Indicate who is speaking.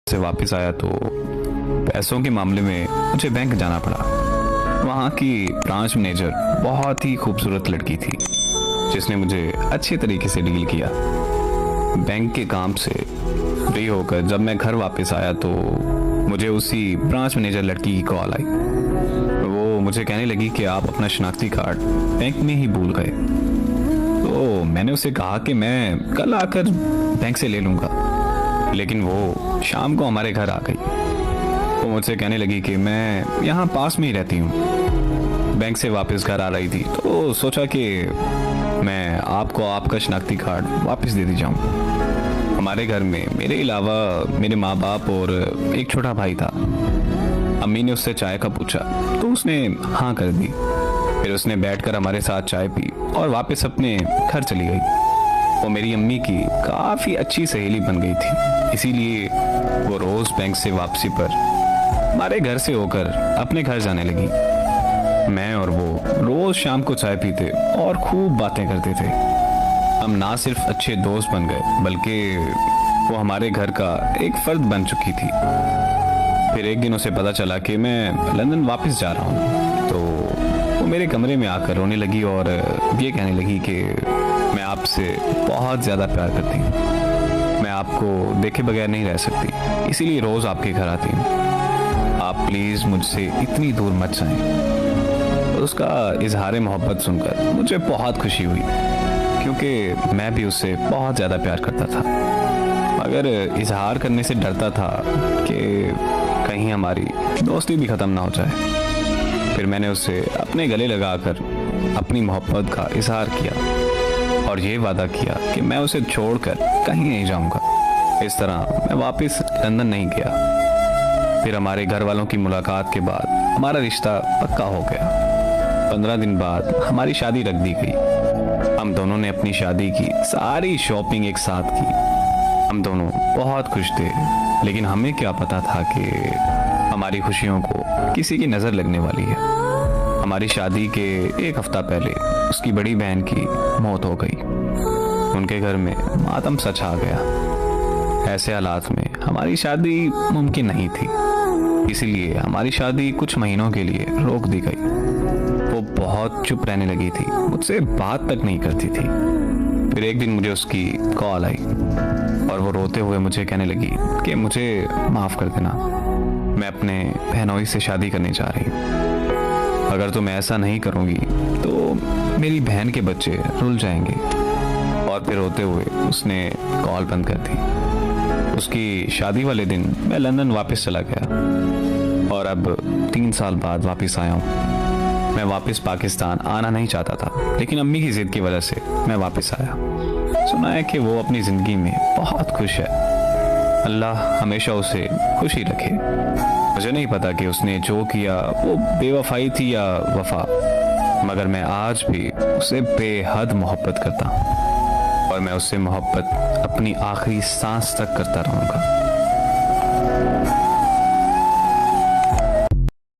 Speaker 1: से वापस आया तो पैसों के मामले में मुझे बैंक जाना पड़ा। वहाँ की ब्रांच मैनेजर बहुत ही खूबसूरत लड़की थी जिसने मुझे अच्छे तरीके से डील किया। बैंक के काम से फ्री होकर जब मैं घर वापस आया तो मुझे उसी ब्रांच मैनेजर लड़की की कॉल आई। वो मुझे कहने लगी कि आप अपना शनाख्ती कार्ड बैंक में ही भूल गए। तो मैंने उसे कहा कि मैं कल आकर बैंक से ले लूँगा, लेकिन वो शाम को हमारे घर आ गई। वो मुझसे कहने लगी कि मैं यहाँ पास में ही रहती हूँ। बैंक से वापस घर आ रही थी तो सोचा कि मैं आपको आपका शनाख्ती कार्ड वापस दे दी जाऊँ। हमारे घर में मेरे अलावा मेरे माँ बाप और एक छोटा भाई था। अम्मी ने उससे चाय का पूछा तो उसने हाँ कर दी। फिर उसने बैठकर हमारे साथ चाय पी और वापस अपने घर चली गई। वो मेरी अम्मी की काफ़ी अच्छी सहेली बन गई थी, इसीलिए वो रोज़ बैंक से वापसी पर हमारे घर से होकर अपने घर जाने लगी। मैं और वो रोज़ शाम को चाय पीते और खूब बातें करते थे। हम ना सिर्फ अच्छे दोस्त बन गए बल्कि वो हमारे घर का एक फ़र्द बन चुकी थी। फिर एक दिन उसे पता चला कि मैं लंदन वापस जा रहा हूँ तो वो मेरे कमरे में आकर रोने लगी और ये कहने लगी कि मैं आपसे बहुत ज़्यादा प्यार करती हूँ। मैं आपको देखे बगैर नहीं रह सकती, इसीलिए रोज़ आपके घर आती हूँ। आप प्लीज़ मुझसे इतनी दूर मत जाएं। उसका इजहार मोहब्बत सुनकर मुझे बहुत खुशी हुई क्योंकि मैं भी उससे बहुत ज़्यादा प्यार करता था, मगर इजहार करने से डरता था कि कहीं हमारी दोस्ती भी ख़त्म ना हो जाए। फिर मैंने उसे अपने गले लगाकर अपनी मोहब्बत का इजहार किया और ये वादा किया कि मैं उसे छोड़कर कहीं नहीं जाऊंगा। इस तरह मैं वापस लंदन नहीं गया। फिर हमारे घर वालों की मुलाकात के बाद हमारा रिश्ता पक्का हो गया। 15 दिन बाद हमारी शादी रख दी गई। हम दोनों ने अपनी शादी की सारी शॉपिंग एक साथ की। हम दोनों बहुत खुश थे, लेकिन हमें क्या पता था कि हमारी खुशियों को किसी की नज़र लगने वाली है। हमारी शादी के एक हफ्ता पहले उसकी बड़ी बहन की मौत हो गई। उनके घर में मातम सा छा गया। ऐसे हालात में हमारी शादी मुमकिन नहीं थी, इसीलिए हमारी शादी कुछ महीनों के लिए रोक दी गई। वो बहुत चुप रहने लगी थी, मुझसे बात तक नहीं करती थी। फिर एक दिन मुझे उसकी कॉल आई और वो रोते हुए मुझे कहने लगी कि मुझे माफ़ कर देना, मैं अपने बहनोई से शादी करने जा रही हूँ। अगर तुम ऐसा नहीं करोगी तो मेरी बहन के बच्चे रुल जाएंगे। और फिर रोते हुए उसने कॉल बंद कर दी। उसकी शादी वाले दिन मैं लंदन वापस चला गया और अब 3 साल बाद वापस आया हूँ। मैं वापस पाकिस्तान आना नहीं चाहता था, लेकिन अम्मी की जिद की वजह से मैं वापस आया। सुना है कि वो अपनी ज़िंदगी में बहुत खुश है। अल्लाह हमेशा उसे खुश ही रखे। मुझे नहीं पता कि उसने जो किया वो बेवफाई थी या वफा, मगर मैं आज भी उससे बेहद मोहब्बत करता हूँ और मैं उससे मोहब्बत अपनी आखिरी सांस तक करता रहूँगा।